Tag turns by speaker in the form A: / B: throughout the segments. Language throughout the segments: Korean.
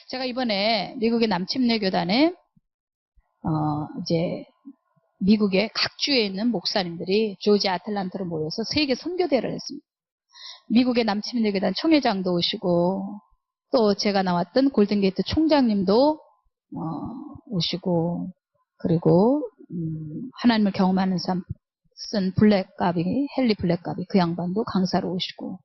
A: 제가 이번에 미국의 남침내 교단에 이제 미국의 각 주에 있는 목사님들이 조지 아틀란타로 모여서 세계 선교대회를 했습니다. 미국의 남침내 교단 총회장도 오시고 또 제가 나왔던 골든게이트 총장님도 오시고 그리고 하나님을 경험하는 삶 쓴 블랙가비 헨리 블랙가비 그 양반도 강사로 오시고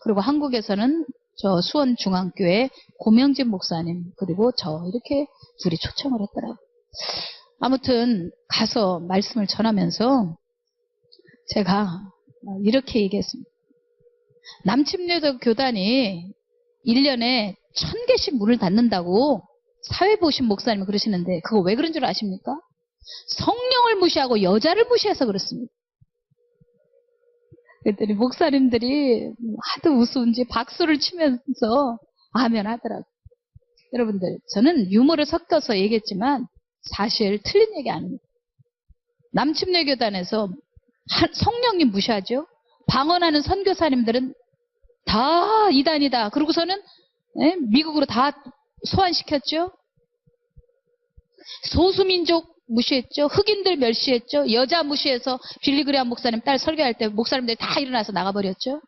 A: 그리고 한국에서는 저 수원중앙교회 고명진 목사님 그리고 저 이렇게 둘이 초청을 했더라고요. 아무튼 가서 말씀을 전하면서 제가 이렇게 얘기했습니다. 남침내도 교단이 1년에 1000개씩 문을 닫는다고 사회 보신 목사님이 그러시는데 그거 왜 그런 줄 아십니까? 성령을 무시하고 여자를 무시해서 그렇습니다. 그랬더니 목사님들이 하도 우스운지 박수를 치면서 아멘 하더라고요. 여러분들 저는 유머를 섞어서 얘기했지만 사실 틀린 얘기 아닙니다. 남침내 교단에서 성령님 무시하죠. 방언하는 선교사님들은 다 이단이다. 그러고서는 미국으로 다 소환시켰죠. 소수민족 무시했죠. 흑인들 멸시했죠. 여자 무시해서 빌리그레암 목사님 딸 설교할 때 목사님들이 다 일어나서 나가버렸죠.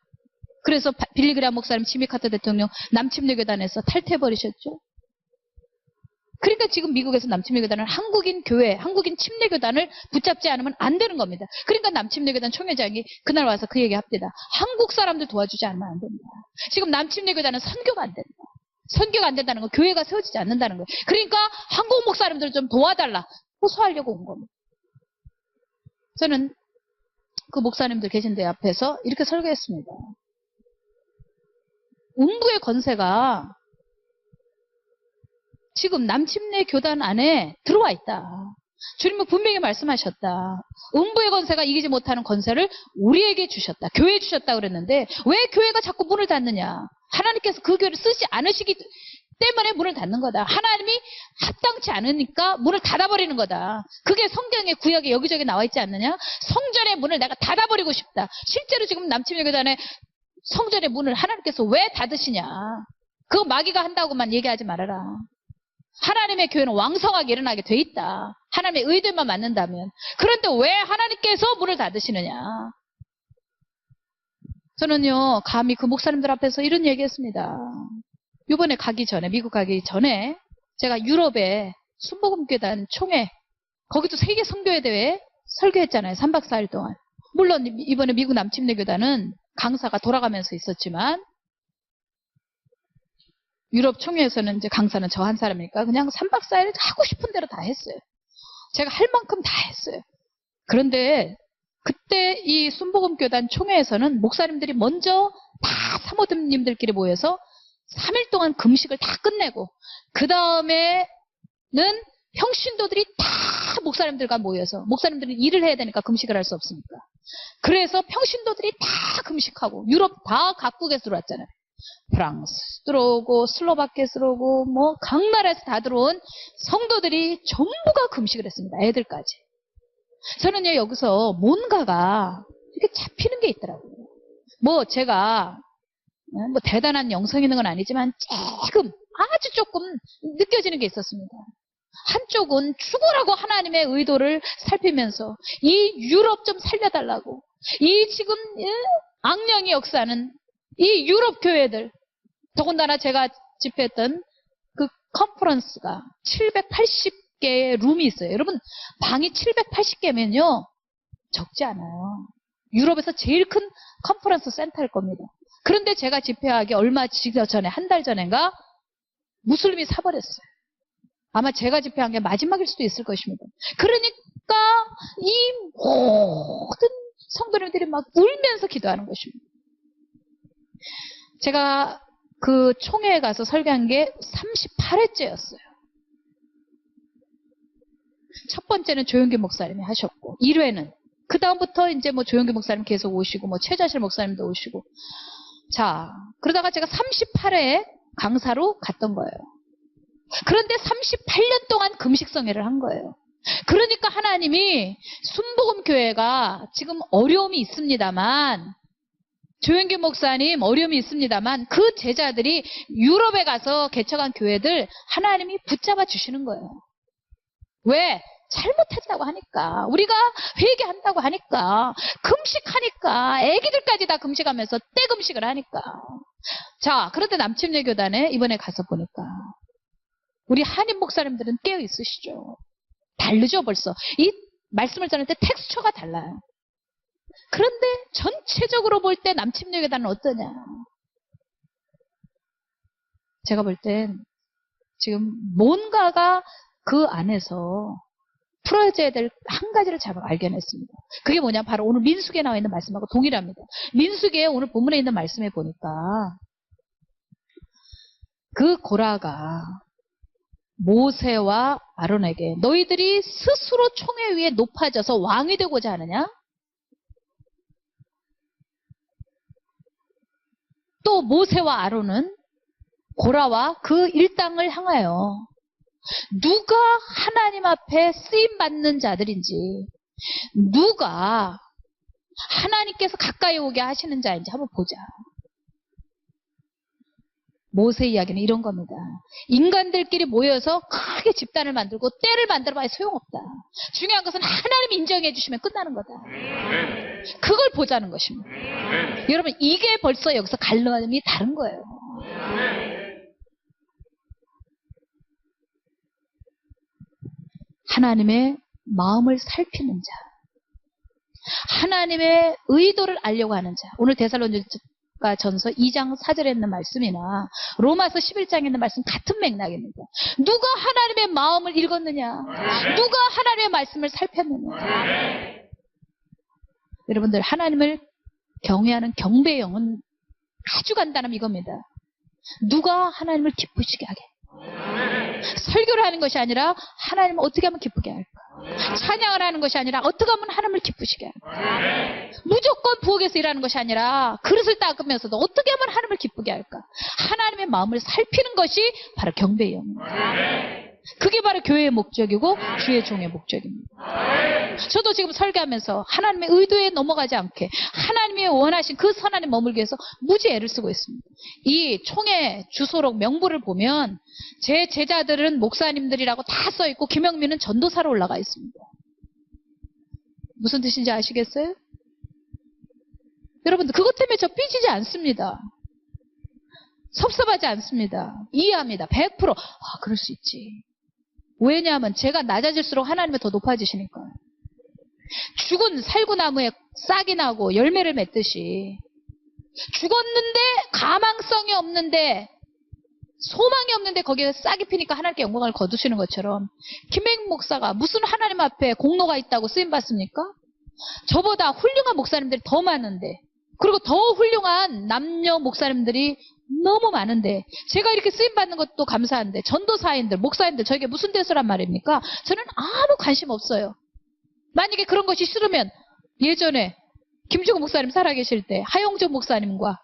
A: 그래서 빌리그레암 목사님 지미 카터 대통령 남침내 교단에서 탈퇴해버리셨죠. 그러니까 지금 미국에서 남침내 교단은 한국인 교회, 한국인 침례 교단을 붙잡지 않으면 안 되는 겁니다. 그러니까 남침내 교단 총회장이 그날 와서 그 얘기 합니다. 한국 사람들 도와주지 않으면 안 된다. 지금 남침내 교단은 선교가 안 된다. 선교가 안 된다는 건 교회가 세워지지 않는다는 거예요. 그러니까 한국 목사님들 좀 도와달라. 호소하려고 온 겁니다. 저는 그 목사님들 계신 데 앞에서 이렇게 설교했습니다. 음부의 권세가 지금 남침내 교단 안에 들어와 있다. 주님은 분명히 말씀하셨다. 음부의 권세가 이기지 못하는 권세를 우리에게 주셨다. 교회에 주셨다 그랬는데 왜 교회가 자꾸 문을 닫느냐. 하나님께서 그 교회를 쓰지 않으시기 때문에 문을 닫는 거다. 하나님이 합당치 않으니까 문을 닫아버리는 거다. 그게 성경의 구약에 여기저기 나와 있지 않느냐. 성전의 문을 내가 닫아버리고 싶다. 실제로 지금 남침내 교단의 성전의 문을 하나님께서 왜 닫으시냐. 그거 마귀가 한다고만 얘기하지 말아라. 하나님의 교회는 왕성하게 일어나게 돼 있다. 하나님의 의도만 맞는다면. 그런데 왜 하나님께서 문을 닫으시느냐. 저는요 감히 그 목사님들 앞에서 이런 얘기했습니다. 이번에 가기 전에 미국 가기 전에 제가 유럽에 순복음교단 총회 거기도 세계 선교회 대회 설교했잖아요. 3박 4일 동안. 물론 이번에 미국 남침내 교단은 강사가 돌아가면서 있었지만 유럽 총회에서는 이제 강사는 저 한 사람이니까 그냥 3박 4일 하고 싶은 대로 다 했어요. 제가 할 만큼 다 했어요. 그런데 그때 이 순복음교단 총회에서는 목사님들이 먼저 다 사모님들끼리 모여서 3일 동안 금식을 다 끝내고 그 다음에는 평신도들이 다 목사님들과 모여서 목사님들은 일을 해야 되니까 금식을 할 수 없으니까 그래서 평신도들이 다 금식하고 유럽 다 각국에서 들어왔잖아요. 프랑스 들어오고 슬로바키아 들어오고 뭐 각 나라에서 다 들어온 성도들이 전부가 금식을 했습니다. 애들까지. 저는요 여기서 뭔가가 이렇게 잡히는 게 있더라고요. 뭐 제가 뭐 대단한 영성 있는 건 아니지만 조금 아주 조금 느껴지는 게 있었습니다. 한쪽은 죽으라고 하나님의 의도를 살피면서 이 유럽 좀 살려달라고 이 지금 악령이 역사하는 이 유럽 교회들 더군다나 제가 집회했던 그 컨퍼런스가 780개의 룸이 있어요. 여러분 방이 780개면요 적지 않아요. 유럽에서 제일 큰 컨퍼런스 센터일 겁니다. 그런데 제가 집회하기 얼마 전에 한 달 전인가 무슬림이 사버렸어요. 아마 제가 집회한 게 마지막일 수도 있을 것입니다. 그러니까 이 모든 성도님들이 막 울면서 기도하는 것입니다. 제가 그 총회에 가서 설교한 게 38회째였어요. 첫 번째는 조용기 목사님이 하셨고 1회는 그 다음부터 이제 뭐 조용기 목사님 계속 오시고 뭐 최자실 목사님도 오시고 자 그러다가 제가 38회 강사로 갔던 거예요. 그런데 38년 동안 금식성회를 한 거예요. 그러니까 하나님이 순복음교회가 지금 어려움이 있습니다만 조영규 목사님 어려움이 있습니다만 그 제자들이 유럽에 가서 개척한 교회들 하나님이 붙잡아 주시는 거예요. 왜? 잘못했다고 하니까, 우리가 회개한다고 하니까, 금식하니까, 애기들까지 다 금식하면서 떼금식을 하니까. 자, 그런데 남침례교단에 이번에 가서 보니까 우리 한인 목사님들은 깨어 있으시죠. 다르죠, 벌써. 이 말씀을 전할 때 텍스처가 달라요. 그런데 전체적으로 볼 때 남침례교단은 어떠냐? 제가 볼 땐 지금 뭔가가 그 안에서 풀어져야 될 한 가지를 제가 발견했습니다. 그게 뭐냐? 바로 오늘 민수기에 나와 있는 말씀하고 동일합니다. 민수기에 오늘 본문에 있는 말씀에 보니까 그 고라가 모세와 아론에게 너희들이 스스로 총회 위에 높아져서 왕이 되고자 하느냐? 또 모세와 아론은 고라와 그 일당을 향하여 누가 하나님 앞에 쓰임받는 자들인지, 누가 하나님께서 가까이 오게 하시는 자인지 한번 보자. 모세 이야기는 이런 겁니다. 인간들끼리 모여서 크게 집단을 만들고 떼를 만들어봐야 소용없다. 중요한 것은 하나님이 인정해 주시면 끝나는 거다. 그걸 보자는 것입니다. 여러분, 이게 벌써 여기서 갈림이 다른 거예요. 하나님의 마음을 살피는 자, 하나님의 의도를 알려고 하는 자. 오늘 데살로니가 전서 2장 4절에 있는 말씀이나 로마서 11장에 있는 말씀 같은 맥락입니다. 누가 하나님의 마음을 읽었느냐? 누가 하나님의 말씀을 살폈느냐? 여러분들, 하나님을 경외하는 경배의 영은 아주 간단함 이겁니다. 누가 하나님을 기쁘시게 하게. 설교를 하는 것이 아니라 하나님을 어떻게 하면 기쁘게 할까? 찬양을 하는 것이 아니라 어떻게 하면 하나님을 기쁘시게 할까? 무조건 부엌에서 일하는 것이 아니라 그릇을 닦으면서도 어떻게 하면 하나님을 기쁘게 할까? 하나님의 마음을 살피는 것이 바로 경배의 영입니다. 그게 바로 교회의 목적이고 주의 종의 목적입니다. 저도 지금 설교하면서 하나님의 의도에 넘어가지 않게 하나님이 원하신 그 선안에 머물기 위해서 무지 애를 쓰고 있습니다. 이 총회 주소록 명부를 보면 제 제자들은 목사님들이라고 다 써있고 김영민은 전도사로 올라가 있습니다. 무슨 뜻인지 아시겠어요? 여러분들, 그것 때문에 저 삐지지 않습니다. 섭섭하지 않습니다. 이해합니다. 100%. 아, 그럴 수 있지. 왜냐하면 제가 낮아질수록 하나님이 더 높아지시니까요. 죽은 살구나무에 싹이 나고 열매를 맺듯이 죽었는데 가망성이 없는데 소망이 없는데 거기에 싹이 피니까 하나님께 영광을 거두시는 것처럼 김행 목사가 무슨 하나님 앞에 공로가 있다고 쓰임받습니까? 저보다 훌륭한 목사님들이 더 많은데, 그리고 더 훌륭한 남녀 목사님들이 너무 많은데 제가 이렇게 쓰임받는 것도 감사한데 전도사인들, 목사님들 저에게 무슨 대수란 말입니까? 저는 아무 관심 없어요. 만약에 그런 것이 싫으면 예전에 김주국 목사님 살아계실 때 하용정 목사님과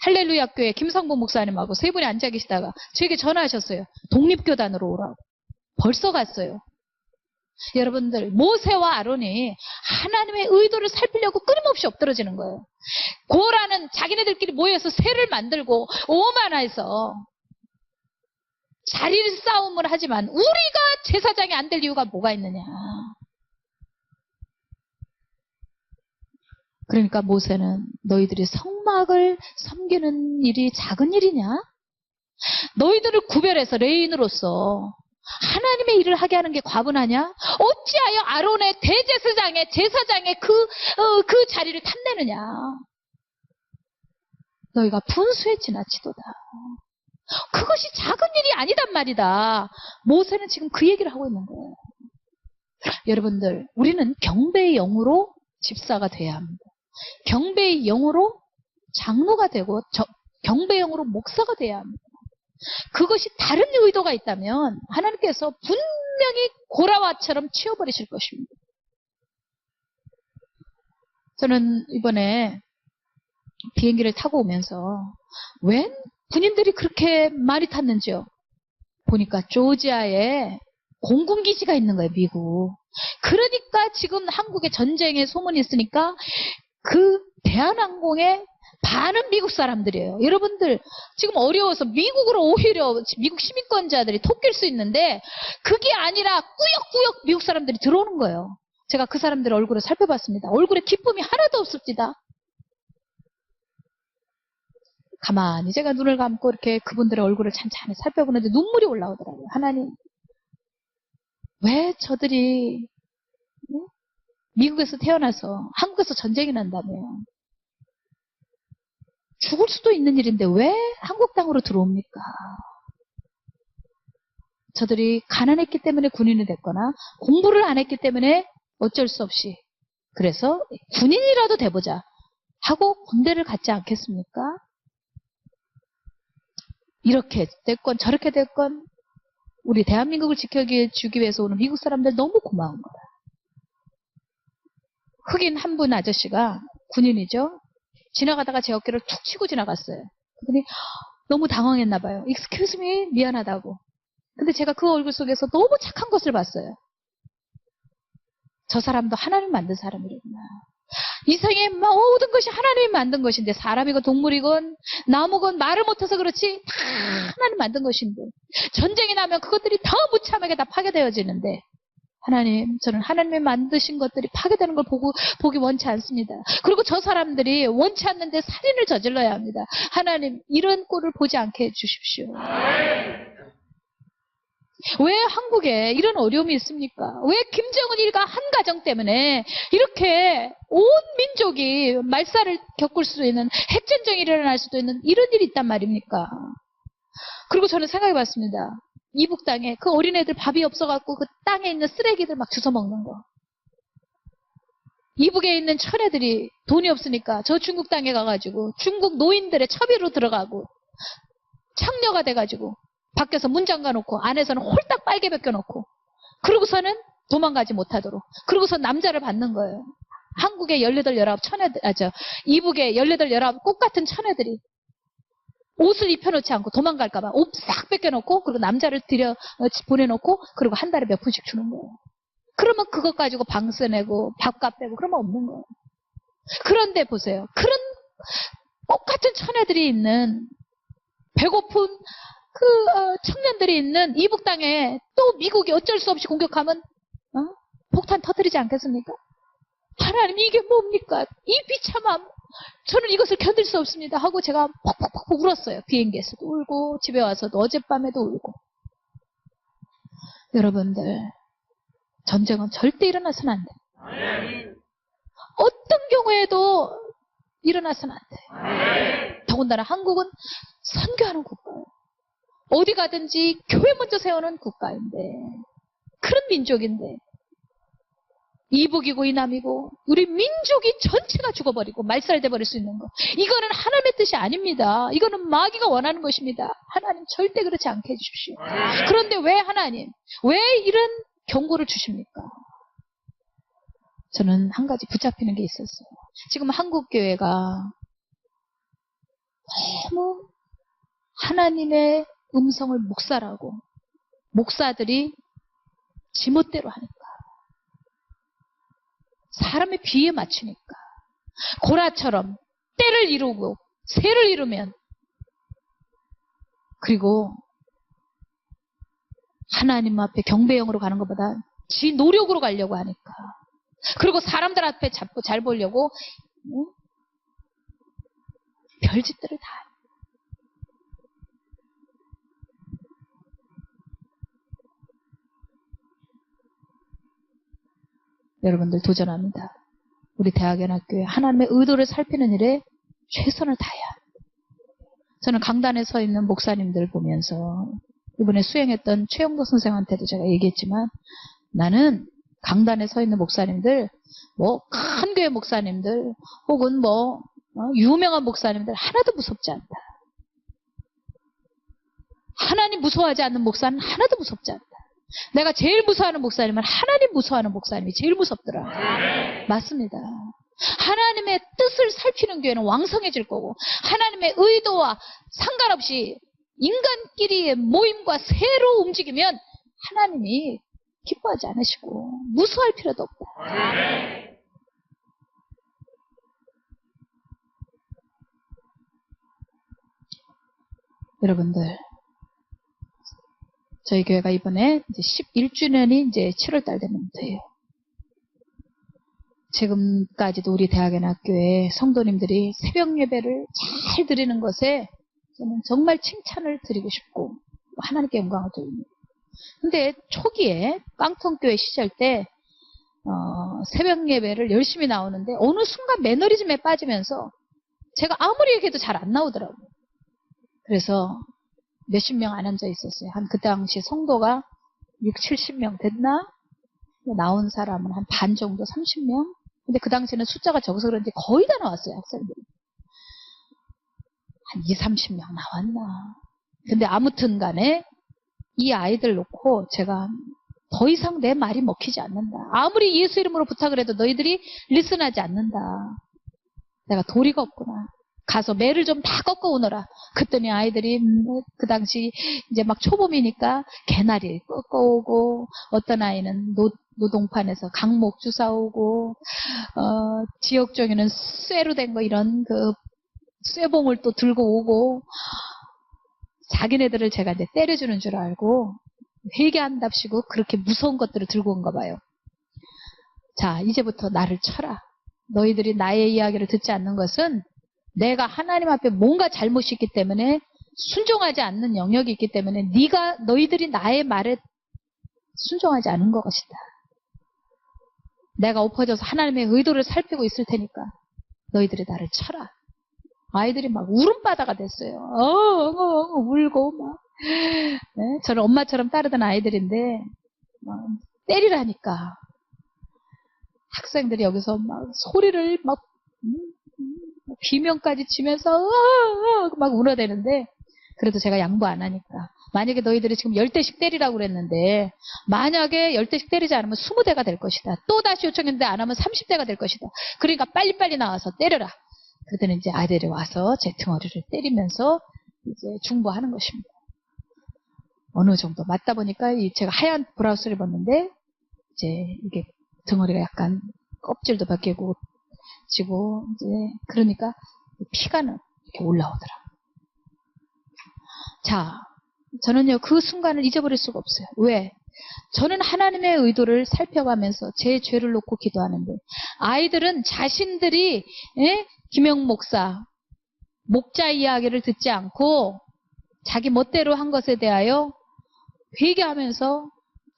A: 할렐루야 교회 김성봉 목사님하고 세 분이 앉아 계시다가 저에게 전화하셨어요. 독립교단으로 오라고. 벌써 갔어요. 여러분들, 모세와 아론이 하나님의 의도를 살피려고 끊임없이 엎드러지는 거예요. 고라는 자기네들끼리 모여서 새를 만들고 오만해서 자리 싸움을 하지만 우리가 제사장이 안 될 이유가 뭐가 있느냐. 그러니까 모세는 너희들이 성막을 섬기는 일이 작은 일이냐? 너희들을 구별해서 레인으로서 하나님의 일을 하게 하는 게 과분하냐? 어찌하여 아론의 대제사장의 제사장의 그 자리를 탐내느냐? 너희가 분수에 지나치도다. 그것이 작은 일이 아니단 말이다. 모세는 지금 그 얘기를 하고 있는 거예요. 여러분들, 우리는 경배의 영으로 집사가 돼야 합니다. 경배의 영으로 장로가 되고 경배의 영으로 목사가 돼야 합니다. 그것이 다른 의도가 있다면 하나님께서 분명히 고라와처럼 치워버리실 것입니다. 저는 이번에 비행기를 타고 오면서 웬 군인들이 그렇게 많이 탔는지요? 보니까 조지아에 공군기지가 있는 거예요, 미국. 그러니까 지금 한국에 전쟁의 소문이 있으니까 그 대한항공의 반은 미국 사람들이에요. 여러분들 지금 어려워서 미국으로 오히려 미국 시민권자들이 토낄 수 있는데 그게 아니라 꾸역꾸역 미국 사람들이 들어오는 거예요. 제가 그 사람들 얼굴을 살펴봤습니다. 얼굴에 기쁨이 하나도 없습니다. 가만히 제가 눈을 감고 이렇게 그분들의 얼굴을 찬찬히 살펴보는데 눈물이 올라오더라고요. 하나님, 왜 저들이 미국에서 태어나서 한국에서 전쟁이 난다며 죽을 수도 있는 일인데 왜 한국 땅으로 들어옵니까? 저들이 가난했기 때문에 군인이 됐거나 공부를 안 했기 때문에 어쩔 수 없이 그래서 군인이라도 돼보자 하고 군대를 갔지 않겠습니까? 이렇게 됐건 저렇게 됐건 우리 대한민국을 지켜주기 위해서 오는 미국 사람들 너무 고마운 거야. 흑인 한 분 아저씨가 군인이죠. 지나가다가 제 어깨를 툭 치고 지나갔어요. 그분이 너무 당황했나 봐요. Excuse me, 미안하다고. 근데 제가 그 얼굴 속에서 너무 착한 것을 봤어요. 저 사람도 하나님 만든 사람이구나. 이 세상의 모든 것이 하나님이 만든 것인데 사람이건 동물이건 나무건 말을 못해서 그렇지 다 하나님 만든 것인데 전쟁이 나면 그것들이 더 무참하게 다 파괴되어지는데 하나님, 저는 하나님이 만드신 것들이 파괴되는 걸 보기 원치 않습니다. 그리고 저 사람들이 원치 않는데 살인을 저질러야 합니다. 하나님, 이런 꼴을 보지 않게 해주십시오. 왜 한국에 이런 어려움이 있습니까? 왜 김정은 일가 한 가정 때문에 이렇게 온 민족이 말살을 겪을 수도 있는 핵전쟁이 일어날 수도 있는 이런 일이 있단 말입니까? 그리고 저는 생각해 봤습니다. 이북 땅에 그 어린애들 밥이 없어갖고 그 땅에 있는 쓰레기들 막 주워 먹는 거. 이북에 있는 처녀들이 돈이 없으니까 저 중국 땅에 가가지고 중국 노인들의 첩이로 들어가고 창녀가 돼가지고 밖에서 문 잠가놓고 안에서는 홀딱 빨개 벗겨놓고 그러고서는 도망가지 못하도록 그러고서 남자를 받는 거예요. 한국의 18, 19 처녀들, 이북의 18, 19 꽃같은 처녀들이 옷을 입혀놓지 않고 도망갈까봐 옷 싹 뺏겨놓고 그리고 남자를 보내놓고 그리고 한 달에 몇 푼씩 주는 거예요. 그러면 그것 가지고 방세 내고 밥값 빼고 그러면 없는 거예요. 그런데 보세요. 그런 똑같은 처녀들이 있는 배고픈 청년들이 있는 이북 땅에 또 미국이 어쩔 수 없이 공격하면 폭탄 터뜨리지 않겠습니까? 하나님 이게 뭡니까? 이 비참함. 저는 이것을 견딜 수 없습니다 하고 제가 퍽퍽퍽 울었어요. 비행기에서도 울고 집에 와서도 어젯밤에도 울고. 여러분들 전쟁은 절대 일어나서는 안 돼요. 어떤 경우에도 일어나서는 안 돼요. 더군다나 한국은 선교하는 국가예요. 어디 가든지 교회 먼저 세우는 국가인데 그런 민족인데 이북이고 이남이고 우리 민족이 전체가 죽어버리고 말살돼 버릴 수 있는 거. 이거는 하나님의 뜻이 아닙니다. 이거는 마귀가 원하는 것입니다. 하나님 절대 그렇지 않게 해주십시오. 그런데 왜 하나님, 왜 이런 경고를 주십니까? 저는 한 가지 붙잡히는 게 있었어요. 지금 한국교회가 너무 하나님의 음성을 묵살하고 목사들이 지멋대로 하니까 사람의 비에 맞추니까 고라처럼 때를 이루고 새를 이루면 그리고 하나님 앞에 경배형으로 가는 것보다 지 노력으로 가려고 하니까 그리고 사람들 앞에 잡고 잘 보려고 별짓들을 다 해요. 여러분들 도전합니다. 우리 대학연합교회 하나님의 의도를 살피는 일에 최선을 다해야 합니다. 저는 강단에 서 있는 목사님들 보면서 이번에 수행했던 최영도 선생한테도 제가 얘기했지만 나는 강단에 서 있는 목사님들 큰 교회 목사님들 혹은 유명한 목사님들 하나도 무섭지 않다. 하나님 무서워하지 않는 목사는 하나도 무섭지 않다. 내가 제일 무서워하는 목사님은 하나님 무서워하는 목사님이 제일 무섭더라. 맞습니다. 하나님의 뜻을 살피는 교회는 왕성해질 거고 하나님의 의도와 상관없이 인간끼리의 모임과 새로 움직이면 하나님이 기뻐하지 않으시고 무서워할 필요도 없다. 여러분들, 저희 교회가 이번에 이제 11주년이 이제 7월달 되면 돼요. 지금까지도 우리 대학원 학교에 성도님들이 새벽 예배를 잘 드리는 것에 저는 정말 칭찬을 드리고 싶고 하나님께 영광을 드립니다. 근데 초기에 깡통교회 시절 때 새벽 예배를 열심히 나오는데 어느 순간 매너리즘에 빠지면서 제가 아무리 얘기해도 잘 안 나오더라고요. 그래서 몇십 명 안 앉아 있었어요. 한 그 당시 성도가 6, 70명 됐나? 나온 사람은 한 반 정도, 30명? 근데 그 당시에는 숫자가 적어서 그런지 거의 다 나왔어요, 학생들이. 한 2, 30명 나왔나. 근데 아무튼 간에 이 아이들 놓고 제가 더 이상 내 말이 먹히지 않는다. 아무리 예수 이름으로 부탁을 해도 너희들이 리슨하지 않는다. 내가 도리가 없구나. 가서 매를 좀 다 꺾어 오너라. 그랬더니 아이들이 그 당시 이제 막 초봄이니까 개나리 꺾어 오고, 어떤 아이는 노동판에서 강목 주사 오고, 지역적에는 쇠로 된 거 이런 그 쇠봉을 또 들고 오고, 자기네들을 제가 이제 때려주는 줄 알고 회개한답시고 그렇게 무서운 것들을 들고 온가 봐요. 자, 이제부터 나를 쳐라. 너희들이 나의 이야기를 듣지 않는 것은 내가 하나님 앞에 뭔가 잘못이 있기 때문에, 순종하지 않는 영역이 있기 때문에 너희들이 나의 말에 순종하지 않은 것이다. 내가 엎어져서 하나님의 의도를 살피고 있을 테니까 너희들이 나를 쳐라. 아이들이 막 울음바다가 됐어요. 울고 막. 네? 저는 엄마처럼 따르던 아이들인데 막 때리라니까 학생들이 여기서 막 소리를 막 비명까지 치면서 막 울어대는데, 그래도 제가 양보 안 하니까, 만약에 너희들이 지금 10대씩 때리라고 그랬는데 만약에 10대씩 때리지 않으면 20대가 될 것이다. 또 다시 요청했는데 안 하면 30대가 될 것이다. 그러니까 빨리빨리 나와서 때려라. 그랬더니 이제 아이들이 와서 제 등어리를 때리면서 이제 중보하는 것입니다. 어느 정도 맞다 보니까 제가 하얀 브라우스를 입었는데 이제 이게 등어리가 약간 껍질도 벗기고 지고 이제 그러니까 피가 이렇게 올라오더라. 자, 저는요 그 순간을 잊어버릴 수가 없어요. 왜? 저는 하나님의 의도를 살펴가면서 제 죄를 놓고 기도하는데, 아이들은 자신들이 김영 목사 목자 이야기를 듣지 않고 자기 멋대로 한 것에 대하여 회개하면서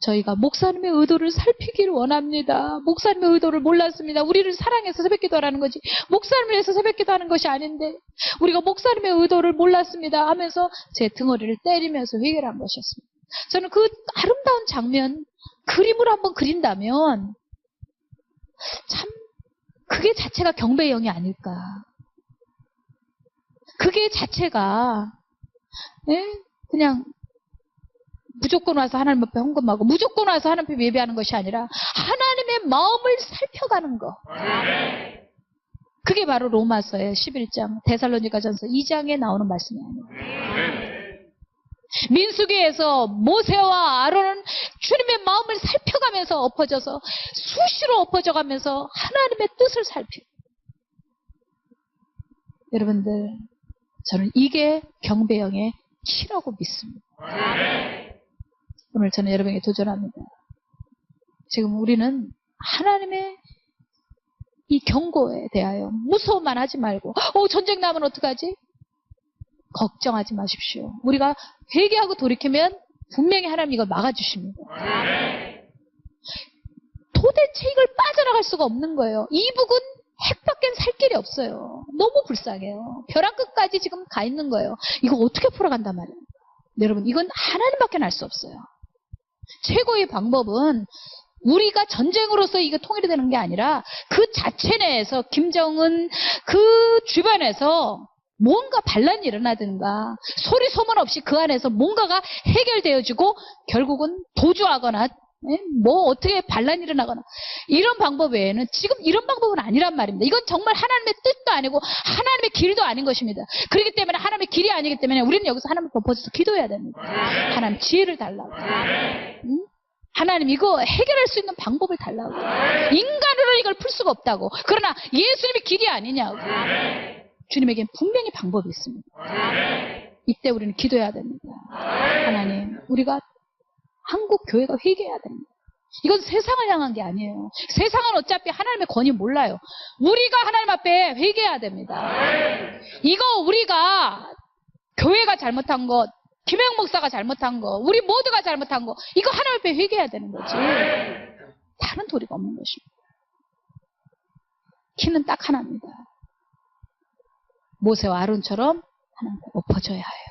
A: 저희가 목사님의 의도를 살피기를 원합니다. 목사님의 의도를 몰랐습니다. 우리를 사랑해서 새벽기도하라는 거지 목사님을 위해서 새벽기도하는 것이 아닌데 우리가 목사님의 의도를 몰랐습니다 하면서 제 등어리를 때리면서 회개를 한 것이었습니다. 저는 그 아름다운 장면, 그림을 한번 그린다면 참 그게 자체가 경배의 영이 아닐까. 그게 자체가 그냥 무조건 와서 하나님 앞에 헌금하고 무조건 와서 하나님 앞에 예배하는 것이 아니라 하나님의 마음을 살펴가는 거. 그게 바로 로마서의 11장, 데살로니가전서 2장에 나오는 말씀이 아니에요. 민수기에서 모세와 아론은 주님의 마음을 살펴가면서 엎어져서 수시로 엎어져가면서 하나님의 뜻을 살피고, 여러분들 저는 이게 경배형의 키라고 믿습니다. 오늘 저는 여러분에게 도전합니다. 지금 우리는 하나님의 이 경고에 대하여 무서워만 하지 말고 전쟁 나면 어떡하지? 걱정하지 마십시오. 우리가 회개하고 돌이키면 분명히 하나님 이걸 막아주십니다. 도대체 이걸 빠져나갈 수가 없는 거예요. 이북은 핵밖엔 살 길이 없어요. 너무 불쌍해요. 벼랑 끝까지 지금 가 있는 거예요. 이거 어떻게 풀어간단 말이에요. 여러분, 이건 하나님밖에 알 수 없어요. 최고의 방법은 우리가 전쟁으로서 이게 통일이 되는 게 아니라 그 자체 내에서 김정은 그 주변에서 뭔가 반란이 일어나든가 소리 소문 없이 그 안에서 뭔가가 해결되어지고 결국은 도주하거나 뭐 어떻게 반란이 일어나거나 이런 방법 외에는 지금 이런 방법은 아니란 말입니다. 이건 정말 하나님의 뜻도 아니고 하나님의 길도 아닌 것입니다. 그렇기 때문에 하나님의 길이 아니기 때문에 우리는 여기서 하나님을 덮어서 기도해야 됩니다. 하나님 지혜를 달라고. 응? 하나님 이거 해결할 수 있는 방법을 달라고. 인간으로는 이걸 풀 수가 없다고. 그러나 예수님이 길이 아니냐고. 주님에겐 분명히 방법이 있습니다. 이때 우리는 기도해야 됩니다. 하나님, 우리가 한국 교회가 회개해야 됩니다. 이건 세상을 향한 게 아니에요. 세상은 어차피 하나님의 권위 몰라요. 우리가 하나님 앞에 회개해야 됩니다. 이거 우리가 교회가 잘못한 것, 김영 목사가 잘못한 거, 우리 모두가 잘못한 거, 이거 하나님 앞에 회개해야 되는 거지. 다른 도리가 없는 것입니다. 키는 딱 하나입니다. 모세와 아론처럼 하나님 앞에 엎어져야 해요.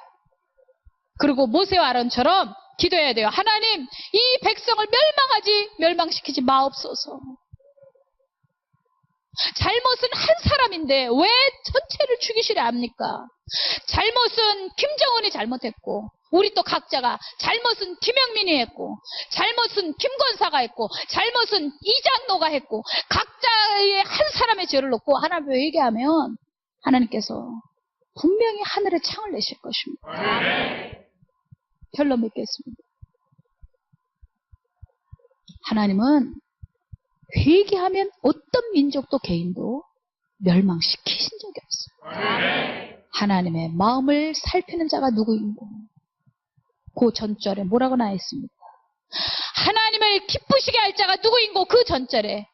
A: 그리고 모세와 아론처럼 기도해야 돼요. 하나님, 이 백성을 멸망시키지 마옵소서. 잘못은 한 사람인데 왜 전체를 죽이시려 합니까? 잘못은 김정은이 잘못했고, 우리 또 각자가, 잘못은 김영민이 했고, 잘못은 김권사가 했고, 잘못은 이장노가 했고, 각자의 한 사람의 죄를 놓고 하나님께 회개하면 하나님께서 분명히 하늘에 창을 내실 것입니다. 별로 믿겠습니다. 하나님은 회개하면 어떤 민족도 개인도 멸망시키신 적이 없어요. 하나님의 마음을 살피는 자가 누구인고, 그 전절에 뭐라고 나와 있습니까? 하나님을 기쁘시게 할 자가 누구인고, 그 전절에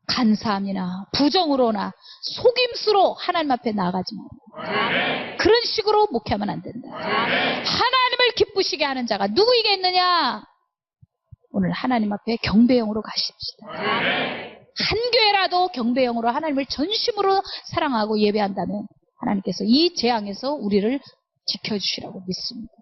A: 간사함이나 부정으로나 속임수로 하나님 앞에 나가지 말고, 그런 식으로 목회하면 안 된다. 하나님을 기쁘시게 하는 자가 누구이겠느냐? 오늘 하나님 앞에 경배형으로 가십시다. 한 교회라도 경배형으로 하나님을 전심으로 사랑하고 예배한다면 하나님께서 이 재앙에서 우리를 지켜주시라고 믿습니다.